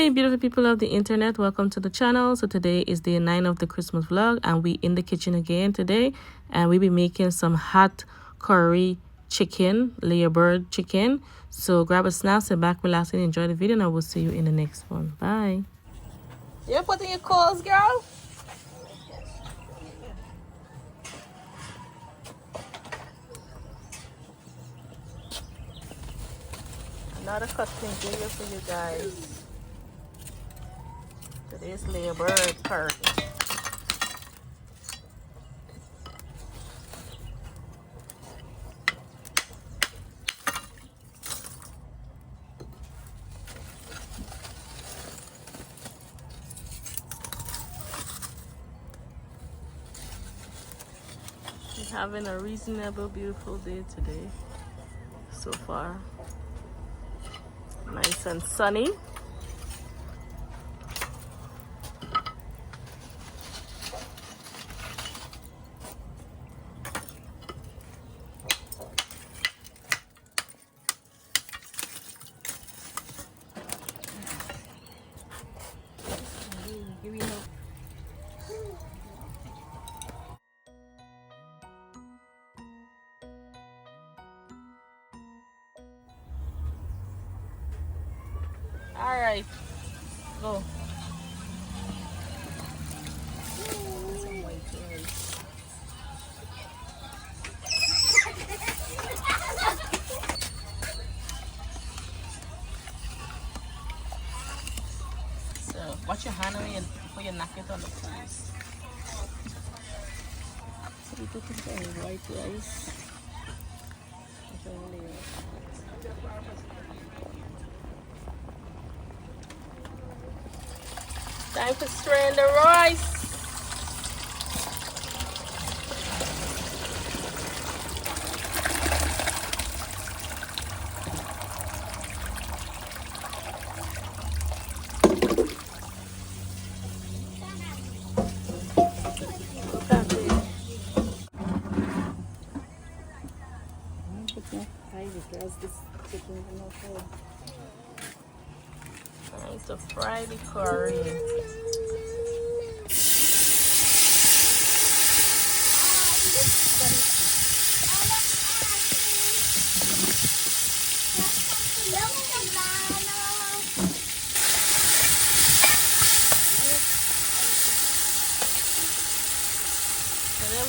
Hey beautiful people of the internet, welcome to the channel. So today is day 9 of the Christmas vlog and we in the kitchen again today, and we be making some hot curry chicken, layer bird chicken. So grab a snack, sit back, relax and enjoy the video, and I will see you in the next one. Bye. You putting your calls, girl? Another cutting video for you guys. Today's layer bird curry. We're having a reasonable, beautiful day today so far. Nice and sunny. All right, go. Some white rice. So, watch your hand before you knock it on the place. So we put the white rice. Time to strain the rice. Time to fry the curry.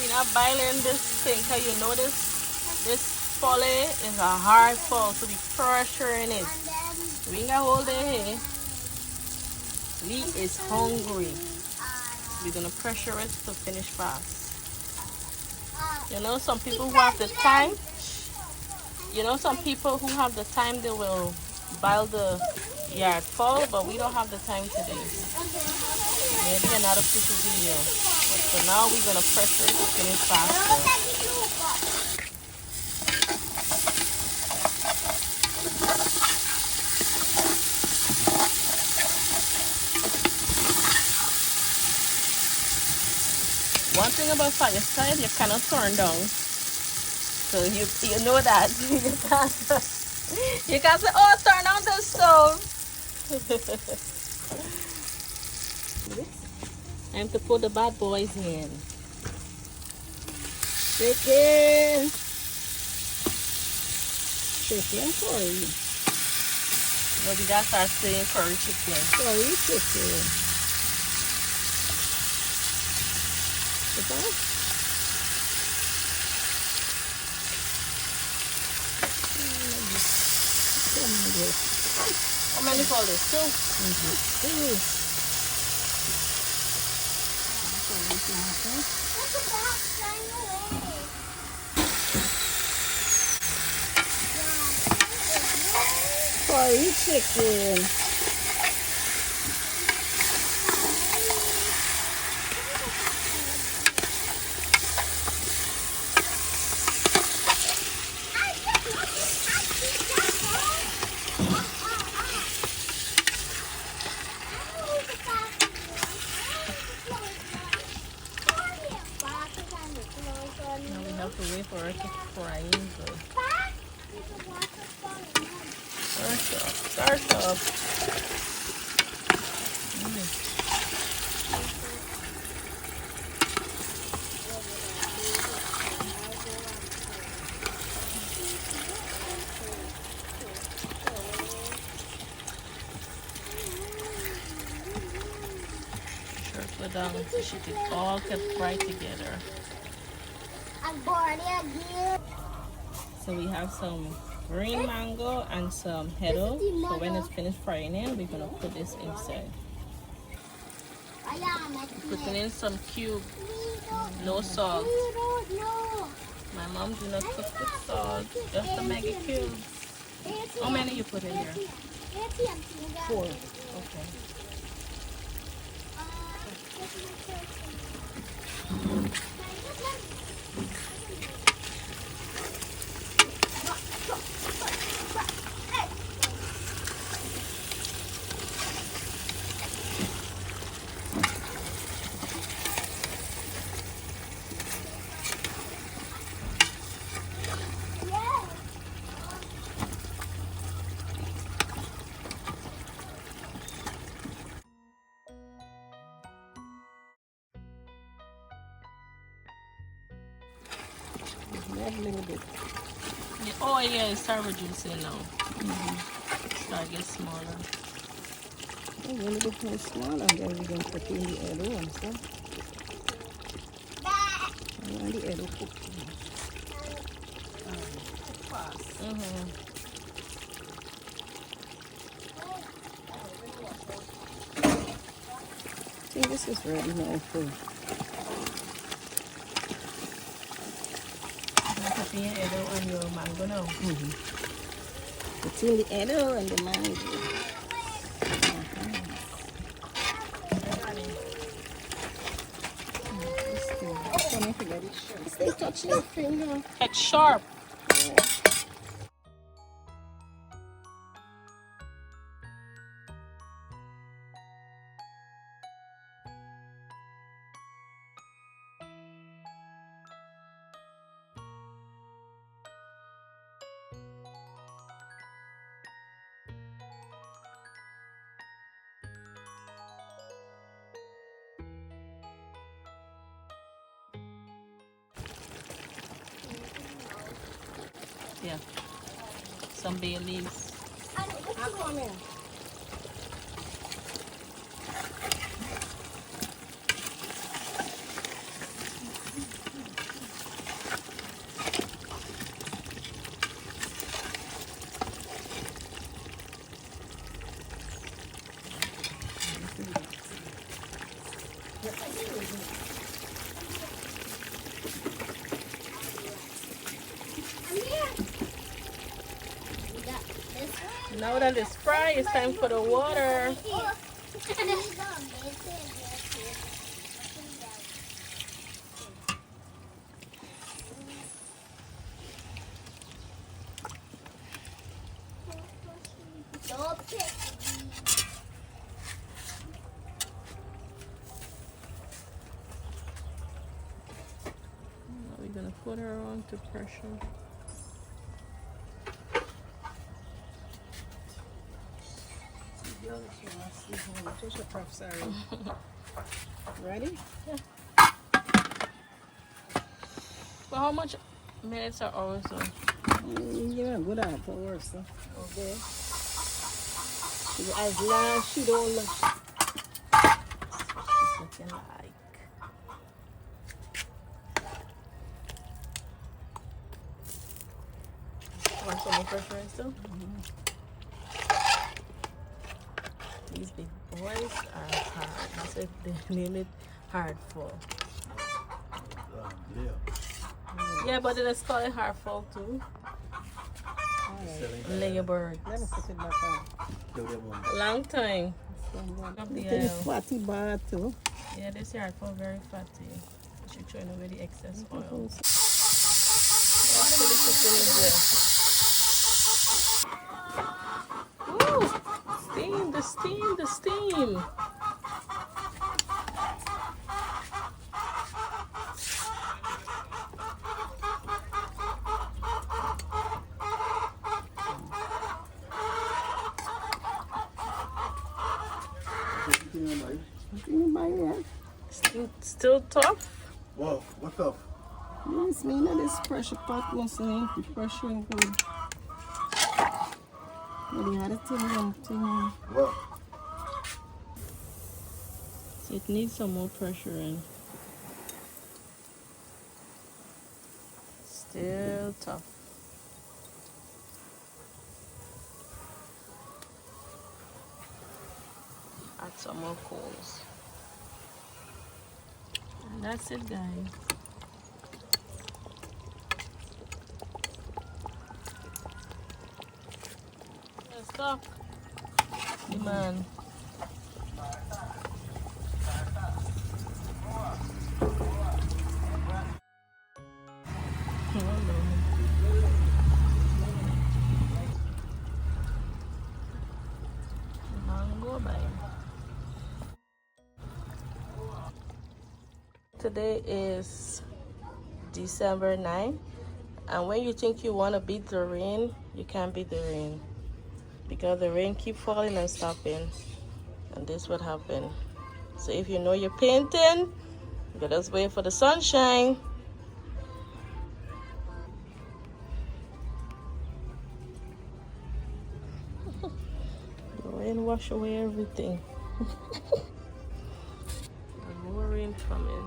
We're not boiling this thing, because you notice this folly is a hard fall, so we pressuring it. We ain't got hold it here. We is hungry. We're gonna pressure it to finish fast. You know, some people who have the time, they will boil the yard fall, but we don't have the time today. Maybe another future video. But for now, we're gonna pressure it to finish faster. One thing about fire side, you cannot turn down. So you know that. You can't say, oh, turn on the stove. Time to put the bad boys in. Chicken. Chicken curry. Well, we gotta start saying curry chicken. Curry chicken. How many for this? 2? Two. Curry chicken. Have to wait for it to fry. Start up. down so she could all get fry together. So we have some green mango and some hedo. So when it's finished frying in, we're gonna put this inside. Putting in some cube, no salt. My mom do not cook with salt, just the mega cubes. How many you put in here? 4. Okay. A little bit. Yeah, oh yeah, it start reducing now. Start getting smaller. A little bit more smaller, and then we're going to put in the other one, so. I want the other cooked. Fast. I think this is ready now for. Put in your edo and your mango now. Put in the edo and the mango. Stay touching your finger. It's sharp. Yeah. Some bay leaves. Come here. Now that it's fried, it's time for the water. Now we're gonna put her on to pressure. Ready? Yeah. For how much minutes or hours though? Yeah, good hours. Okay. As long as she don't look. She's looking like. Want some more pressure in still? These big boys are hard. That's why they name it hard fall. Yeah, but then it's called hard fall too. Lay your bird. Let me put it back on. Long time. It's fatty bar too. Yeah, this hard fall very fatty. You should throw away the excess oil. Ooh, steam, the steam, the steam. Still tough? Whoa, what tough? Yes, me know this pressure pot must be pressure good. But you had a thing. What? It needs some more pressure in. Still tough. Add some more coals. And that's it, guys. Stop. Hey, man. Today is December 9th, and when you think you want to beat the rain, you can't beat the rain because the rain keep falling and stopping, and this what happened. So if you know you're painting, you gotta just wait for the sunshine. The rain wash away everything. And more rain coming.